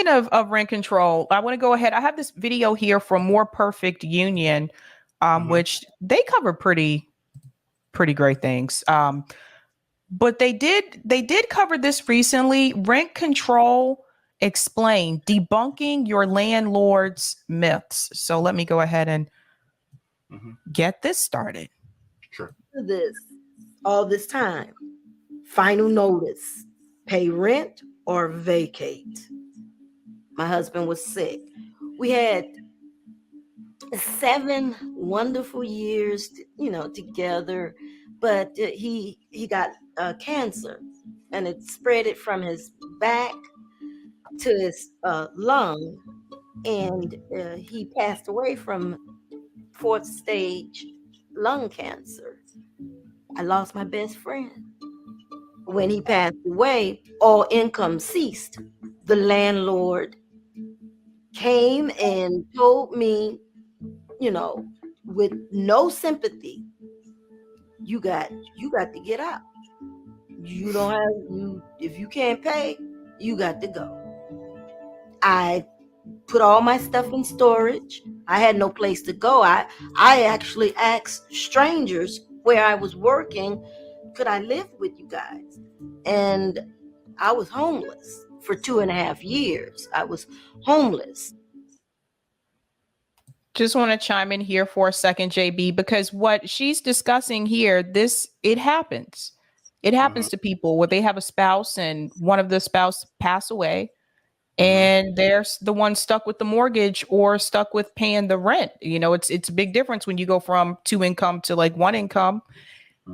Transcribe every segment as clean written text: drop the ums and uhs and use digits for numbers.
of rent control, I want to go ahead. I have this video here from More Perfect Union, which they cover pretty great things. But they did cover this recently. Rent control explained, debunking your landlord's myths. So let me go ahead and get this started. Sure. All this time, final notice, pay rent or vacate. My husband was sick. We had 7 wonderful years, together, but he got cancer, and it spread it from his back to his lung, and he passed away from 4th stage lung cancer. I lost my best friend. When he passed away, all income ceased. The landlord came and told me, with no sympathy, you got to get out. You don't have if you can't pay, you got to go. I put all my stuff in storage. I had no place to go. I actually asked strangers where I was working, could I live with you guys? And I was homeless for 2.5 years. I was homeless. Just want to chime in here for a second, JB, because what she's discussing here, it happens. It happens to people where they have a spouse and one of the spouse pass away, and they're the one stuck with the mortgage or stuck with paying the rent. It's a big difference when you go from 2 income to like 1 income.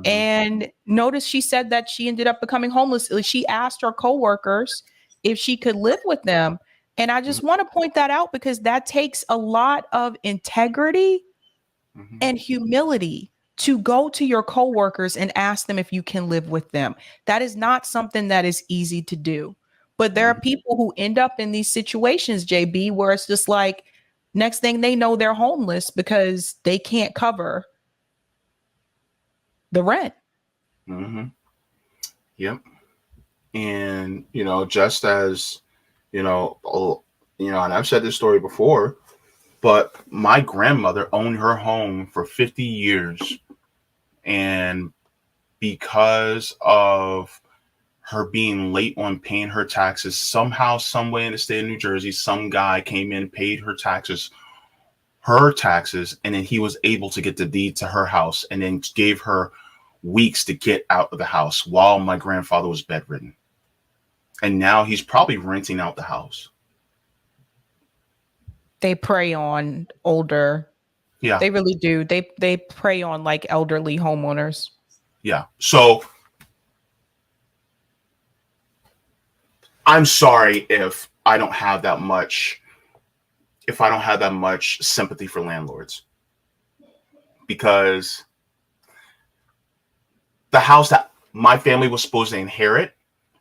And notice she said that she ended up becoming homeless. She asked her coworkers if she could live with them. And I just want to point that out because that takes a lot of integrity and humility to go to your coworkers and ask them if you can live with them. That is not something that is easy to do. But there are people who end up in these situations, JB, where it's just like next thing they know, they're homeless because they can't cover the rent. Yep. And, just as, and I've said this story before, but my grandmother owned her home for 50 years. And because of her being late on paying her taxes, somehow, some way in the state of New Jersey, some guy came in, paid her taxes, and then he was able to get the deed to her house and then gave her weeks to get out of the house while my grandfather was bedridden. And now he's probably renting out the house. They prey on older. Yeah. They really do. They prey on like elderly homeowners. Yeah. So I'm sorry if I don't have that much sympathy for landlords, because the house that my family was supposed to inherit,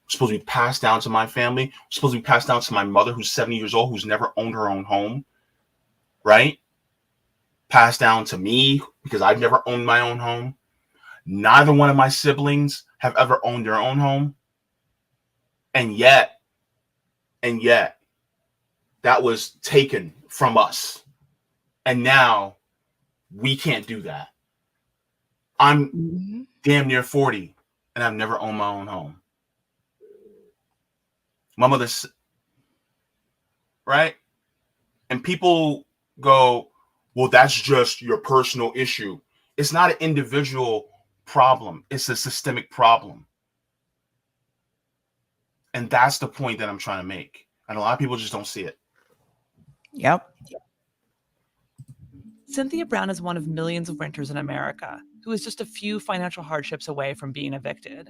was supposed to be passed down to my family, was supposed to be passed down to my mother, who's 70 years old, who's never owned her own home, right? Passed down to me because I've never owned my own home. Neither one of my siblings have ever owned their own home. And yet, that was taken from us. And now we can't do that. I'm damn near 40 and I've never owned my own home. My mother's, right? And people go, well, that's just your personal issue. It's not an individual problem. It's a systemic problem. And that's the point that I'm trying to make. And a lot of people just don't see it. Yep. Cynthia Brown is one of millions of renters in America who is just a few financial hardships away from being evicted.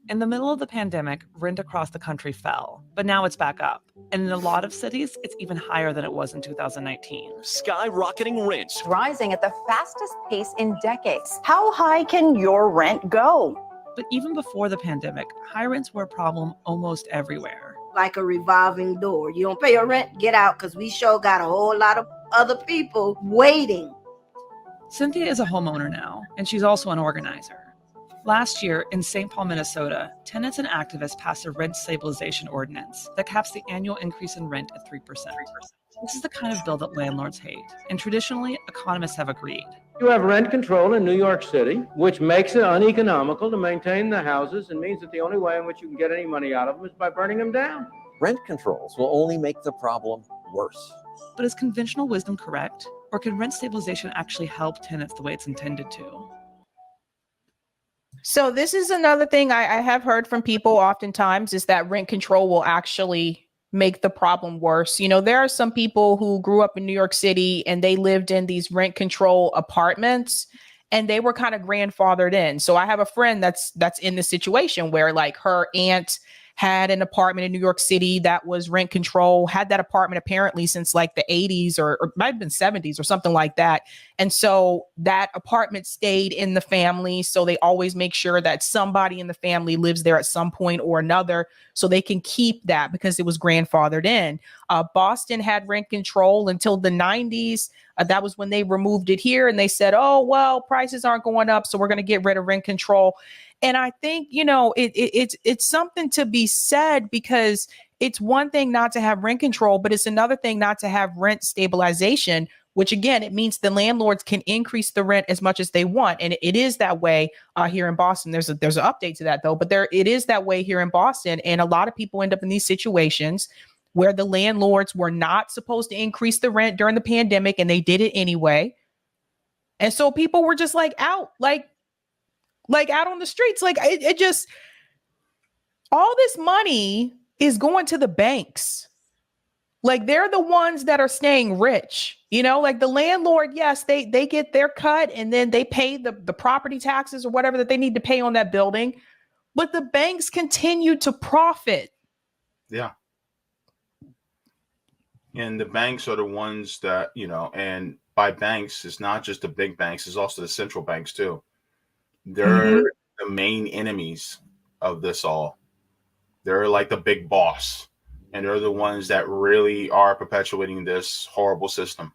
In the middle of the pandemic, rent across the country fell, but now it's back up. And in a lot of cities, it's even higher than it was in 2019. Skyrocketing rents. Rising at the fastest pace in decades. How high can your rent go? But even before the pandemic, high rents were a problem almost everywhere. Like a revolving door. You don't pay your rent, get out, because we sure got a whole lot of other people waiting. Cynthia is a homeowner now, and she's also an organizer. Last year, in St. Paul, Minnesota, tenants and activists passed a rent stabilization ordinance that caps the annual increase in rent at 3%. This is the kind of bill that landlords hate, and traditionally, economists have agreed. You have rent control in New York City, which makes it uneconomical to maintain the houses and means that the only way in which you can get any money out of them is by burning them down. Rent controls will only make the problem worse. But is conventional wisdom correct? Or can rent stabilization actually help tenants the way it's intended to? So this is another thing I have heard from people oftentimes is that rent control will actually make the problem worse. You know, there are some people who grew up in New York City and they lived in these rent control apartments and they were kind of grandfathered in. So I have a friend that's in the situation where like her aunt had an apartment in New York City that was rent control, had that apartment apparently since like the 80s or might have been 70s or something like that. And so that apartment stayed in the family. So they always make sure that somebody in the family lives there at some point or another so they can keep that because it was grandfathered in. Boston had rent control until the 90s. That was when they removed it here and they said, oh, well, prices aren't going up, so we're going to get rid of rent control. And I think, you know, it's something to be said because it's one thing not to have rent control, but it's another thing not to have rent stabilization, which again, it means the landlords can increase the rent as much as they want. And it is that way here in Boston. There's an update to that though, but it is that way here in Boston. And a lot of people end up in these situations where the landlords were not supposed to increase the rent during the pandemic and they did it anyway. And so people were just like out out on the streets. Like it just, all this money is going to the banks. Like they're the ones that are staying rich, you know, like the landlord. Yes, they get their cut and then they pay the property taxes or whatever that they need to pay on that building. But the banks continue to profit. Yeah. And the banks are the ones that, you know, and by banks, it's not just the big banks, it's also the central banks too. They're the main enemies of this all. They're like the big boss. And they're the ones that really are perpetuating this horrible system.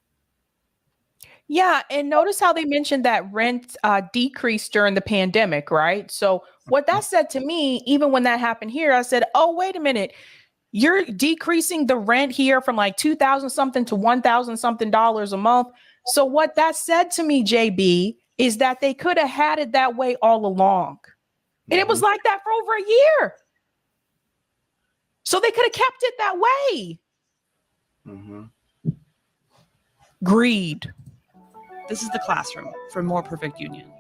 Yeah. And notice how they mentioned that rent decreased during the pandemic, right? So what that said to me, even when that happened here, I said, oh, wait a minute. You're decreasing the rent here from like $2,000 something to $1,000 something a month. So what that said to me, JB, is that they could have had it that way all along. And it was like that for over a year. So they could have kept it that way. Mm-hmm. Greed. This is the classroom for more perfect union.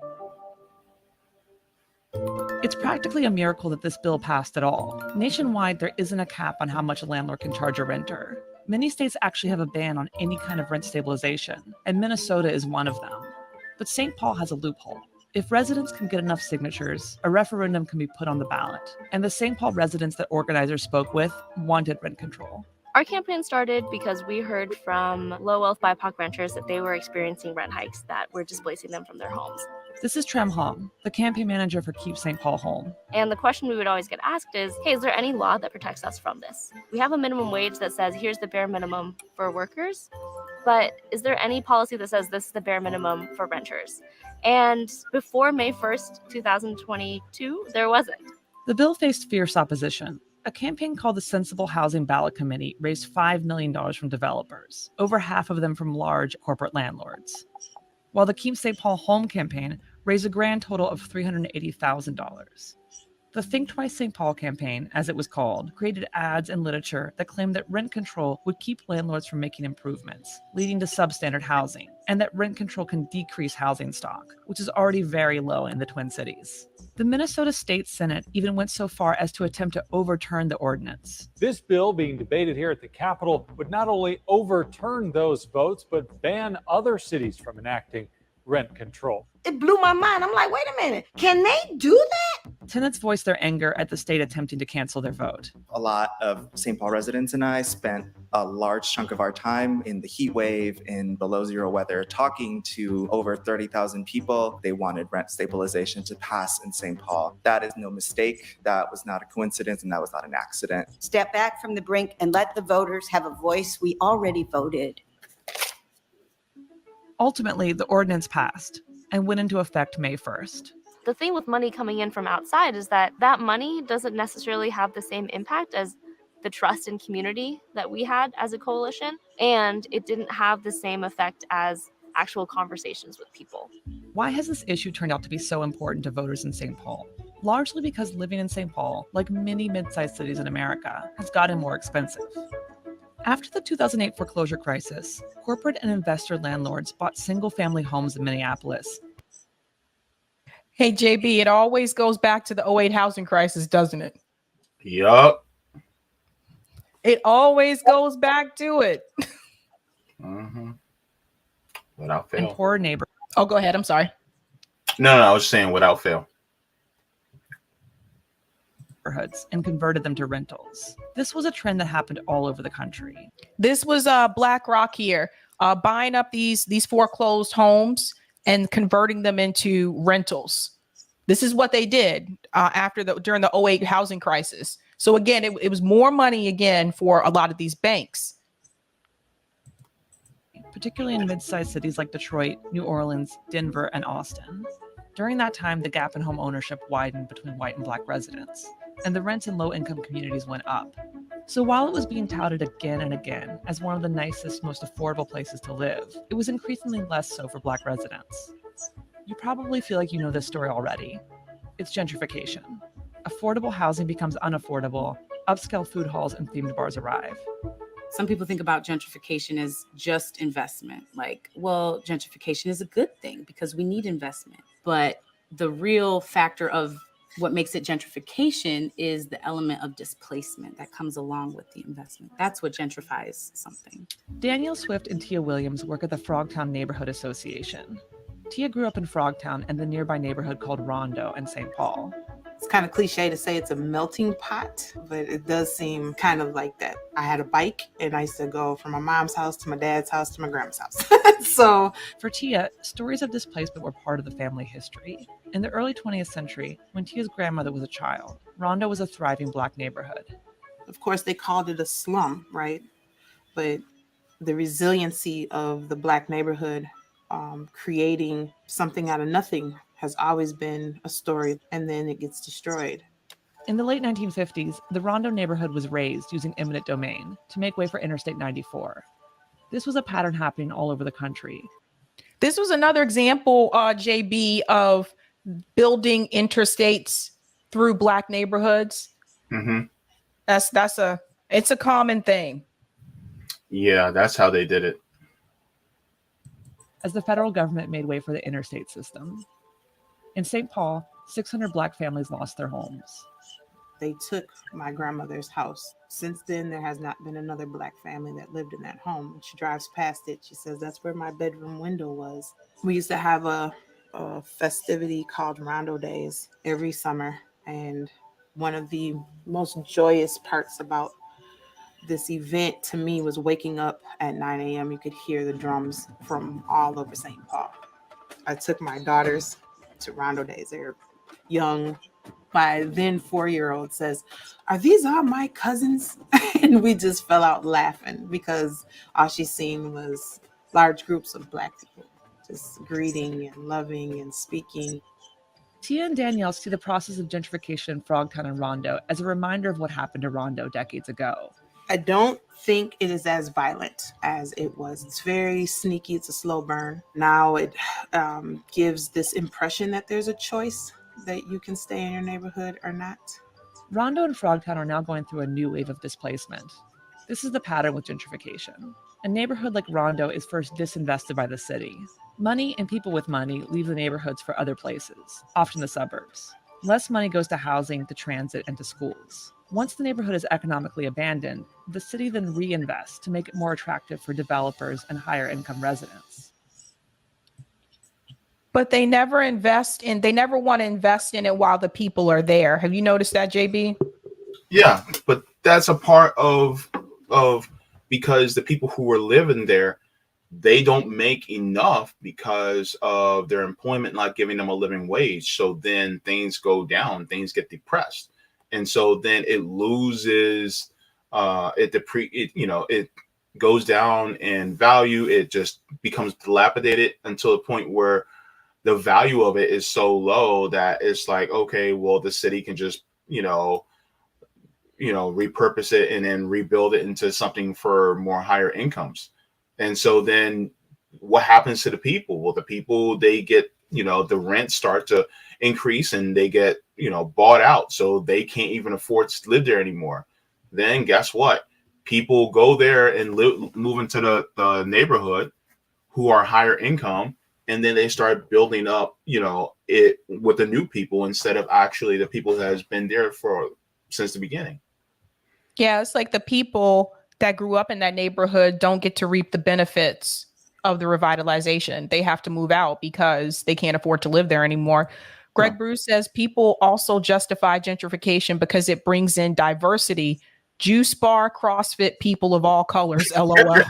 It's practically a miracle that this bill passed at all. Nationwide, there isn't a cap on how much a landlord can charge a renter. Many states actually have a ban on any kind of rent stabilization, and Minnesota is one of them. But St. Paul has a loophole. If residents can get enough signatures, a referendum can be put on the ballot. And the St. Paul residents that organizers spoke with wanted rent control. Our campaign started because we heard from low-wealth BIPOC renters that they were experiencing rent hikes that were displacing them from their homes. This is Trem Hong, the campaign manager for Keep St. Paul Home. And the question we would always get asked is, hey, is there any law that protects us from this? We have a minimum wage that says here's the bare minimum for workers, but is there any policy that says this is the bare minimum for renters? And before May 1st, 2022, there wasn't. The bill faced fierce opposition. A campaign called the Sensible Housing Ballot Committee raised $5 million from developers, over half of them from large corporate landlords, while the Keep St. Paul Home campaign raised a grand total of $380,000. The Think Twice St. Paul campaign, as it was called, created ads and literature that claimed that rent control would keep landlords from making improvements, leading to substandard housing, and that rent control can decrease housing stock, which is already very low in the Twin Cities. The Minnesota State Senate even went so far as to attempt to overturn the ordinance. This bill being debated here at the Capitol would not only overturn those votes, but ban other cities from enacting rent control. It blew my mind. I'm like, wait a minute. Can they do that? Tenants voiced their anger at the state attempting to cancel their vote. A lot of St. Paul residents and I spent a large chunk of our time in the heat wave, in below zero weather, talking to over 30,000 people. They wanted rent stabilization to pass in St. Paul. That is no mistake. That was not a coincidence, and that was not an accident. Step back from the brink and let the voters have a voice. We already voted. Ultimately, the ordinance passed and went into effect May 1st. the thing with money coming in from outside is that that money doesn't necessarily have the same impact as the trust and community that we had as a coalition, and it didn't have the same effect as actual conversations with people. Why has this issue turned out to be so important to voters in St. Paul? Largely because living in St. Paul, like many mid-sized cities in America, has gotten more expensive. After the 2008 foreclosure crisis, corporate and investor landlords bought single-family homes in Minneapolis. Hey, JB, it always goes back to the '08 housing crisis, doesn't it? Yup. It always goes back to it. Mm-hmm. Without fail. In poorer neighborhoods. Oh, go ahead. I'm sorry. No, I was saying without fail. And converted them to rentals. This was a trend that happened all over the country. This was BlackRock here, buying up these foreclosed homes and converting them into rentals. This is what they did during the '08 housing crisis. So again, it was more money again for a lot of these banks. Particularly in mid-sized cities like Detroit, New Orleans, Denver, and Austin. During that time, the gap in home ownership widened between white and black residents, and the rents in low-income communities went up. So while it was being touted again and again as one of the nicest, most affordable places to live, it was increasingly less so for black residents. You probably feel like you know this story already. It's gentrification. Affordable housing becomes unaffordable, upscale food halls and themed bars arrive. Some people think about gentrification as just investment. Like, well, gentrification is a good thing because we need investment. But the real factor of what makes it gentrification is the element of displacement that comes along with the investment. That's what gentrifies something. Danielle Swift and Tia Williams work at the Frogtown Neighborhood Association. Tia grew up in Frogtown and the nearby neighborhood called Rondo in St. Paul. It's kind of cliche to say it's a melting pot, but it does seem kind of like that. I had a bike and I used to go from my mom's house to my dad's house to my grandma's house. So for Tia, stories of displacement were part of the family history. In the early 20th century, when Tia's grandmother was a child, Rondo was a thriving black neighborhood. Of course, they called it a slum, right? But the resiliency of the black neighborhood creating something out of nothing has always been a story, and then it gets destroyed. In the late 1950s, the Rondo neighborhood was razed using eminent domain to make way for Interstate 94. This was a pattern happening all over the country. This was another example, JB, of building interstates through black neighborhoods. Mm-hmm. It's a common thing. Yeah, that's how they did it. As the federal government made way for the interstate system. In St. Paul, 600 black families lost their homes. They took my grandmother's house. Since then, there has not been another black family that lived in that home. When she drives past it, she says, that's where my bedroom window was. We used to have a festivity called Rondo Days every summer. And one of the most joyous parts about this event to me was waking up at 9 a.m. You could hear the drums from all over St. Paul. I took my daughters to Rondo Days. They're young. My then 4-year-old says, are these all my cousins? And we just fell out laughing because all she's seen was large groups of black people just greeting and loving and speaking. Tia and Danielle see the process of gentrification in Frogtown and Rondo as a reminder of what happened to Rondo decades ago. I don't think it is as violent as it was. It's very sneaky. It's a slow burn. Now it gives this impression that there's a choice that you can stay in your neighborhood or not. Rondo and Frogtown are now going through a new wave of displacement. This is the pattern with gentrification. A neighborhood like Rondo is first disinvested by the city. Money and people with money leave the neighborhoods for other places, often the suburbs. Less money goes to housing, to transit, and to schools. Once the neighborhood is economically abandoned, the city then reinvests to make it more attractive for developers and higher income residents. But they never want to invest in it while the people are there. Have you noticed that, JB? Yeah, but that's a part of because the people who are living there, they don't make enough because of their employment not giving them a living wage. So then things go down, things get depressed. And so then it loses, it goes down in value. It just becomes dilapidated until the point where the value of it is so low that it's like, okay, well, the city can just, repurpose it and then rebuild it into something for more higher incomes. And so then what happens to the people? Well, the people, they get, the rent start to increase and they get, bought out. So they can't even afford to live there anymore. Then guess what? People go there and move into the neighborhood who are higher income. And then they start building up, it with the new people instead of actually the people that has been there since the beginning. Yeah, it's like the people that grew up in that neighborhood don't get to reap the benefits of the revitalization. They have to move out because they can't afford to live there anymore. Greg Bruce says people also justify gentrification because it brings in diversity. Juice bar, CrossFit, people of all colors. LOL.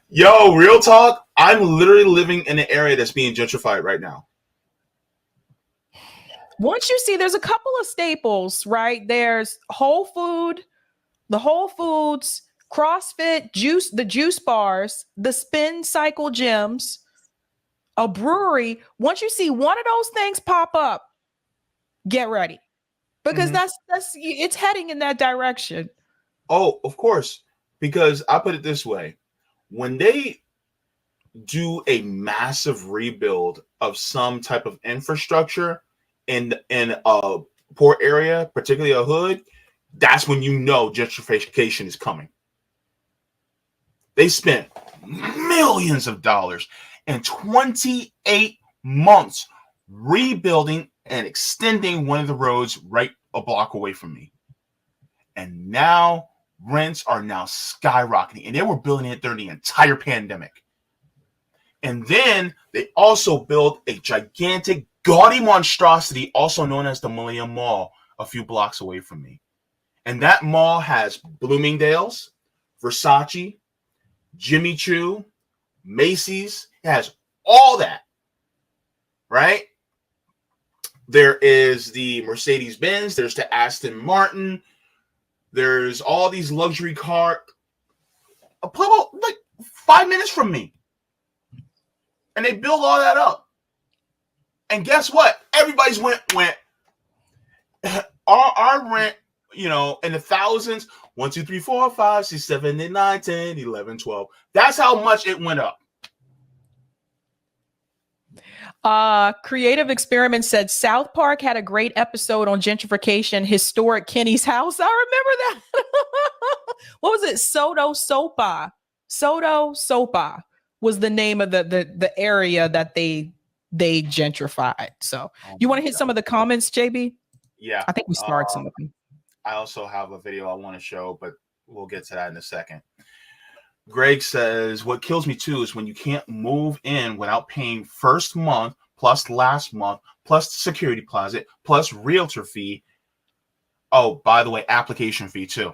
Yo, real talk. I'm literally living in an area that's being gentrified right now. Once you see, there's a couple of staples, right? There's the Whole Foods, CrossFit, the juice bars, the spin cycle gyms, a brewery. Once you see one of those things pop up, get ready. Because that's it's heading in that direction. Oh, of course. Because I put it this way. When they do a massive rebuild of some type of infrastructure in a poor area, particularly a hood, that's when gentrification is coming. They spent millions of dollars and 28 months rebuilding and extending one of the roads right a block away from me. And now rents are now skyrocketing, and they were building it during the entire pandemic. And then they also built a gigantic, gaudy monstrosity, also known as the Millennium Mall, a few blocks away from me. And that mall has Bloomingdale's, Versace, Jimmy Choo, Macy's. It has all that, right? There is the Mercedes-Benz. There's the Aston Martin. There's all these luxury cars. Like 5 minutes from me. And they build all that up. And guess what? Everybody's went our rent, in the thousands, 1, 2, 3, 4, 5, 6, 7, 8, 9, 10, 11, 12. That's how much it went up. Creative Experiment said South Park had a great episode on gentrification, historic Kenny's house. I remember that. What was it? Soto Sopa was the name of the area that they gentrified. So you want to hit some of the comments, JB? Yeah. I think we started some of them. I also have a video I want to show, but we'll get to that in a second. Greg says, what kills me too is when you can't move in without paying first month plus last month plus security deposit plus realtor fee. Oh, by the way, application fee too.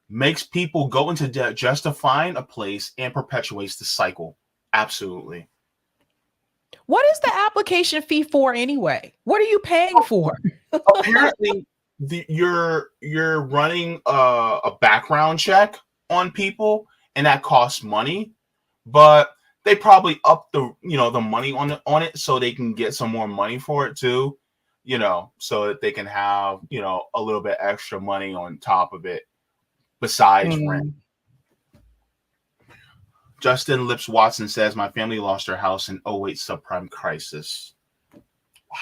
Makes people go into debt just to find a place and perpetuates the cycle. Absolutely. What is the application fee for anyway? What are you paying for? Apparently, you're running a background check on people, and that costs money. But they probably up the money on it so they can get some more money for it too. So that they can have a little bit extra money on top of it besides rent. Justin Lips Watson says, my family lost their house in 08 subprime crisis. Wow,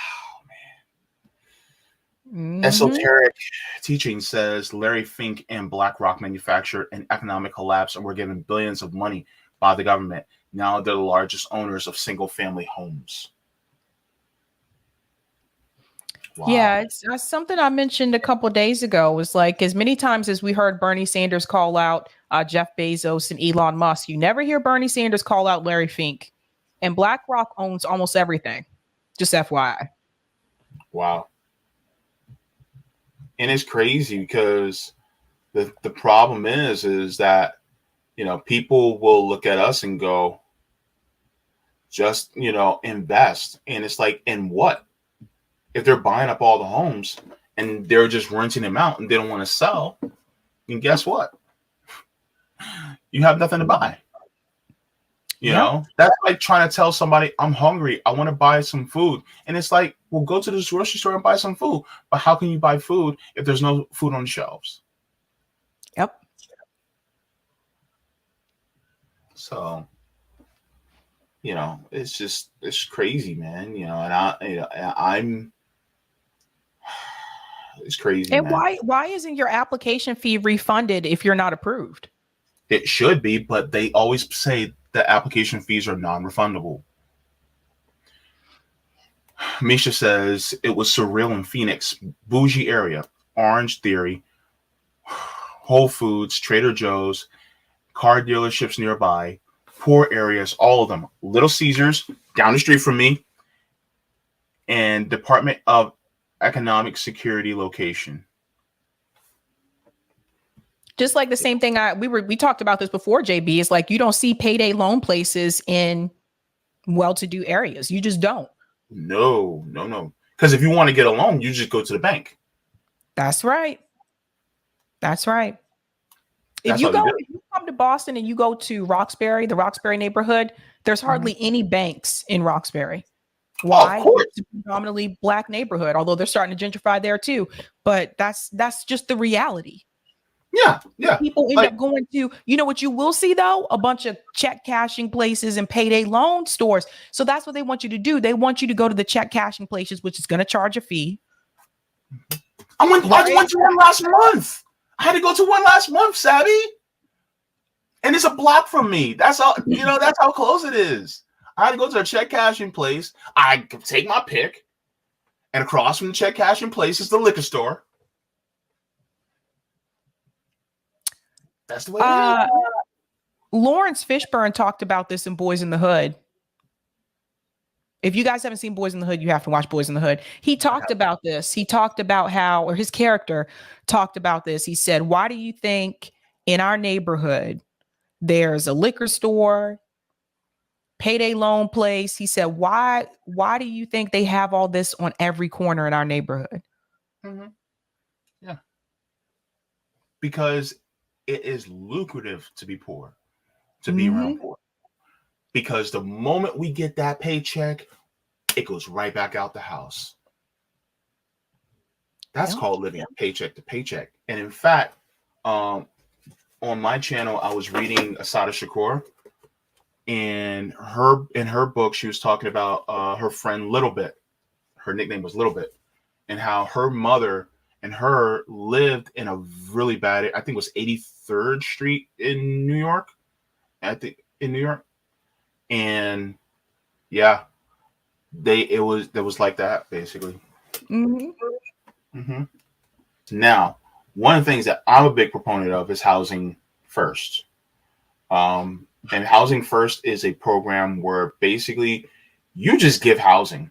man. Esoteric Teaching says, Larry Fink and BlackRock manufactured an economic collapse and were given billions of money by the government. Now they're the largest owners of single-family homes. Wow. Yeah, it's something I mentioned a couple of days ago. Was like, as many times as we heard Bernie Sanders call out Jeff Bezos and Elon Musk, you never hear Bernie Sanders call out Larry Fink. And BlackRock owns almost everything. Just FYI. Wow. And it's crazy because the problem is that, people will look at us and go, just, invest. And it's like, in what? If they're buying up all the homes and they're just renting them out and they don't want to sell, then guess what? You have nothing to buy. You know, that's like trying to tell somebody, I'm hungry, I want to buy some food. And it's like, well, go to the grocery store and buy some food. But how can you buy food if there's no food on the shelves? Yep. So, you know, it's crazy, man. You know, and I'm it's crazy, And man. why isn't your application fee refunded if you're not approved? It should be, but they always say the application fees are non-refundable. Misha says it was surreal in Phoenix, bougie area, Orange Theory, Whole Foods, Trader Joe's, car dealerships nearby, poor areas, all of them. Little Caesars down the street from me, and Department of Economic Security location. Just like the same thing we talked about this before, JB. It's like you don't see payday loan places in well-to-do areas. You just don't. No. Because if you want to get a loan, you just go to the bank. That's right. If That's you all if you come to Boston and you go to Roxbury, the Roxbury neighborhood, there's hardly any banks in Roxbury. Why? It's a predominantly Black neighborhood, although they're starting to gentrify there too. But that's just the reality. Yeah. People end up going to, you know what you will see though? A bunch of check cashing places and payday loan stores. So that's what they want you to do. They want you to go to the check cashing places, which is going to charge a fee. I went to one last month. I had to go to one last month, Savvy. And it's a block from me. That's how, that's how close it is. I had to go to a check cashing place. I could take my pick. And across from the check cashing place is the liquor store. That's the way it is. Lawrence Fishburne talked about this in Boys in the Hood. If you guys haven't seen Boys in the Hood, you have to watch Boys in the Hood. He talked about this. He talked about how, or his character talked about this. He said, why do you think in our neighborhood there's a liquor store, payday loan place? He said, why do you think they have all this on every corner in our neighborhood? Mm-hmm. Yeah. Because it is lucrative to be poor, to be around poor. Because the moment we get that paycheck, it goes right back out the house. That's called living paycheck to paycheck. And in fact, on my channel, I was reading Asada Shakur, and in her book, she was talking about her friend Little Bit. Her nickname was Little Bit, and how her mother and her lived in a really bad, I think it was 83rd Street in New York. And yeah, it was like that basically. Now, one of the things that I'm a big proponent of is Housing First. And Housing First is a program where basically you just give housing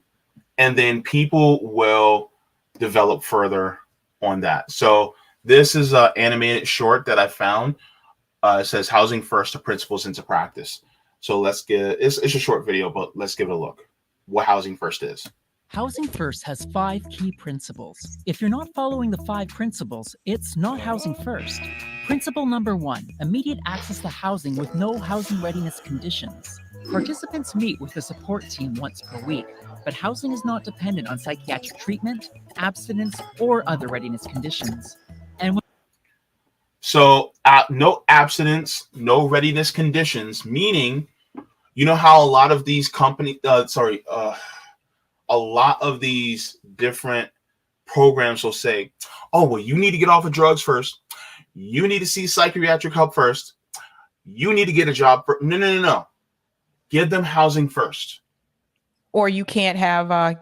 and then people will develop further on that. So this is an animated short that I found. It says Housing First to Principles into Practice. So it's a short video, but let's give it a look. What Housing First is. Housing First has 5 key principles. If you're not following the 5 principles, it's not Housing First. Principle number 1, immediate access to housing with no housing readiness conditions. Participants meet with the support team once per week, but housing is not dependent on psychiatric treatment, abstinence, or other readiness conditions. So no abstinence, no readiness conditions, meaning, you know how a lot of these a lot of these different programs will say, oh, well, you need to get off of drugs first. You need to see psychiatric help first. You need to get a job. No. Give them housing first. Or you can't have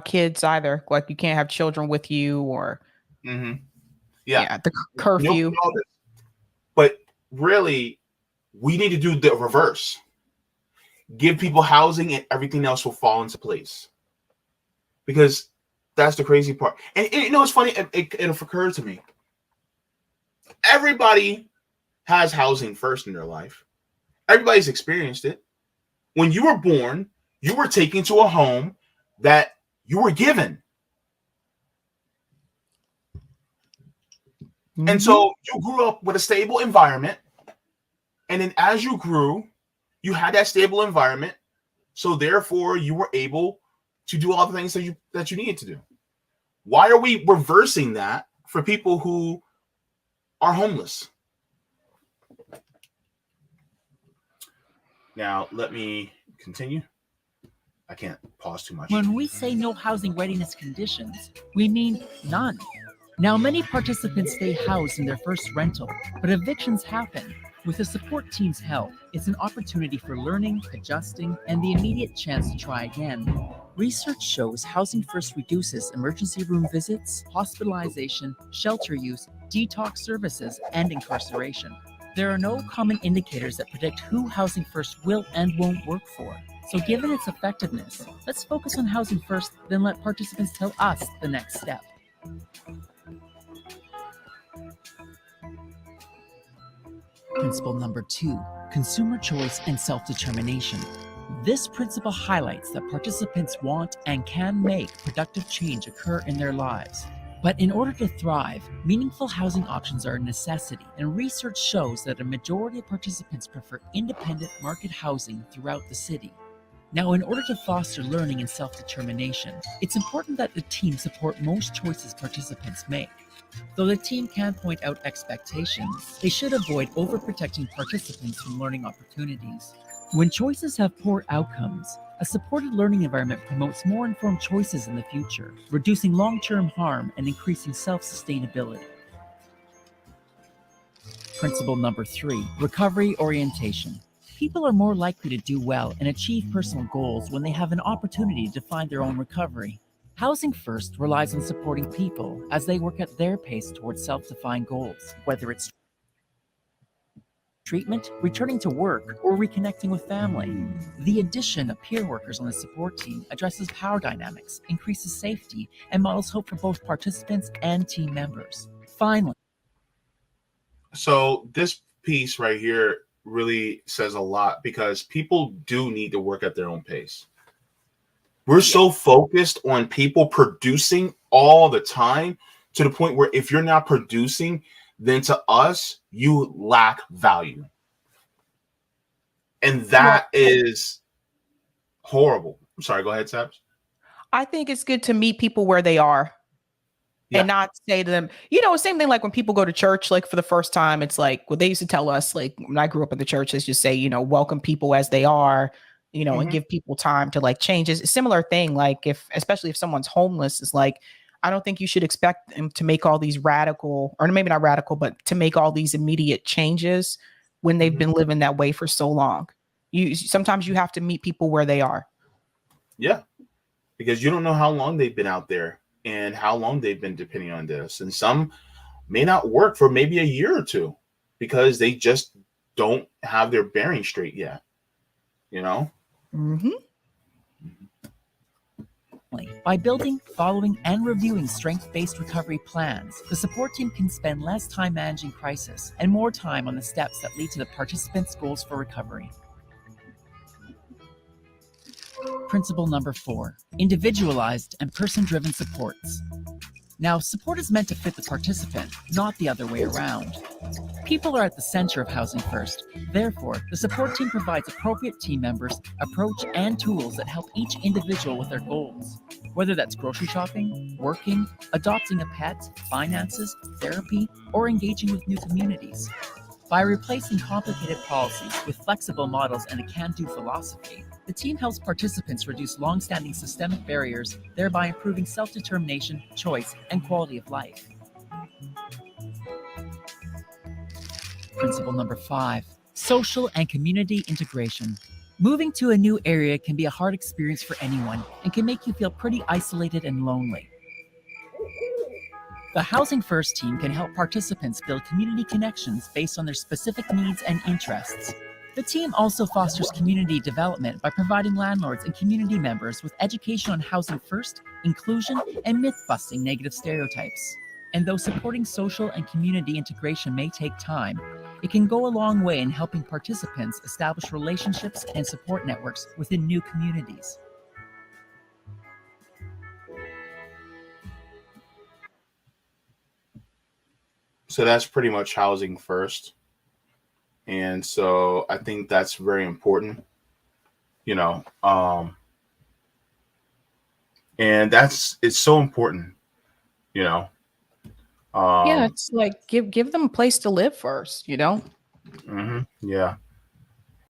kids either. Like you can't have children with you or the curfew. But really, we need to do the reverse. Give people housing and everything else will fall into place. Because that's the crazy part. And you know, it's funny. It occurred to me. Everybody has housing first in their life. Everybody's experienced it. When you were born, you were taken to a home that you were given. And so you grew up with a stable environment. And then as you grew, You had that stable environment, so therefore you were able to do all the things that you needed to do. Why are we reversing that for people who are homeless? Now, let me continue. I can't pause too much. When we say no housing readiness conditions, we mean none. Now, many participants stay housed in their first rental, but evictions happen. With the support team's help, it's an opportunity for learning, adjusting, and the immediate chance to try again. Research shows Housing First reduces emergency room visits, hospitalization, shelter use, detox services, and incarceration. There are no common indicators that predict who Housing First will and won't work for. So given its effectiveness, let's focus on Housing First, then let participants tell us the next step. Principle number 2, consumer choice and self-determination. This principle highlights that participants want and can make productive change occur in their lives. But in order to thrive, meaningful housing options are a necessity, and research shows that a majority of participants prefer independent market housing throughout the city. Now, in order to foster learning and self-determination, it's important that the team support most choices participants make. Though the team can point out expectations, they should avoid overprotecting participants from learning opportunities. When choices have poor outcomes, a supported learning environment promotes more informed choices in the future, reducing long-term harm and increasing self-sustainability. Principle number 3, recovery orientation. People are more likely to do well and achieve personal goals when they have an opportunity to find their own recovery. Housing First relies on supporting people as they work at their pace towards self-defined goals, whether it's treatment, returning to work, or reconnecting with family. The addition of peer workers on the support team addresses power dynamics, increases safety, and models hope for both participants and team members. Finally, so this piece right here really says a lot, because people do need to work at their own pace. We're so focused on people producing all the time to the point where if you're not producing, then to us, you lack value. And that is horrible. I'm sorry, go ahead, Sabs. I think it's good to meet people where they are. Yeah. And not say to them, same thing like when people go to church, like for the first time, it's like what they used to tell us, like when I grew up in the church, is just say, welcome people as they are, and give people time to like change. It's a similar thing. Like especially if someone's homeless, is like, I don't think you should expect them to make all these radical, or maybe not radical, but to make all these immediate changes when they've been living that way for so long. Sometimes you have to meet people where they are. Yeah, because you don't know how long they've been out there and how long they've been depending on this. And some may not work for maybe a year or two because they just don't have their bearing straight yet, Mm-hmm. By building, following, and reviewing strength-based recovery plans, the support team can spend less time managing crisis and more time on the steps that lead to the participants' goals for recovery. Principle number 4, individualized and person-driven supports. Now, support is meant to fit the participant, not the other way around. People are at the center of Housing First. Therefore, the support team provides appropriate team members, approach, and tools that help each individual with their goals. Whether that's grocery shopping, working, adopting a pet, finances, therapy, or engaging with new communities. By replacing complicated policies with flexible models and a can-do philosophy, the team helps participants reduce long-standing systemic barriers, thereby improving self-determination, choice, and quality of life. Principle number 5, social and community integration. Moving to a new area can be a hard experience for anyone and can make you feel pretty isolated and lonely. The Housing First team can help participants build community connections based on their specific needs and interests. The team also fosters community development by providing landlords and community members with education on Housing First, inclusion, and myth-busting negative stereotypes. And though supporting social and community integration may take time, it can go a long way in helping participants establish relationships and support networks within new communities. So that's pretty much Housing First. And And so I think that's very important, you know, and it's so important, you know. Yeah, it's like give them a place to live first, you know. Yeah.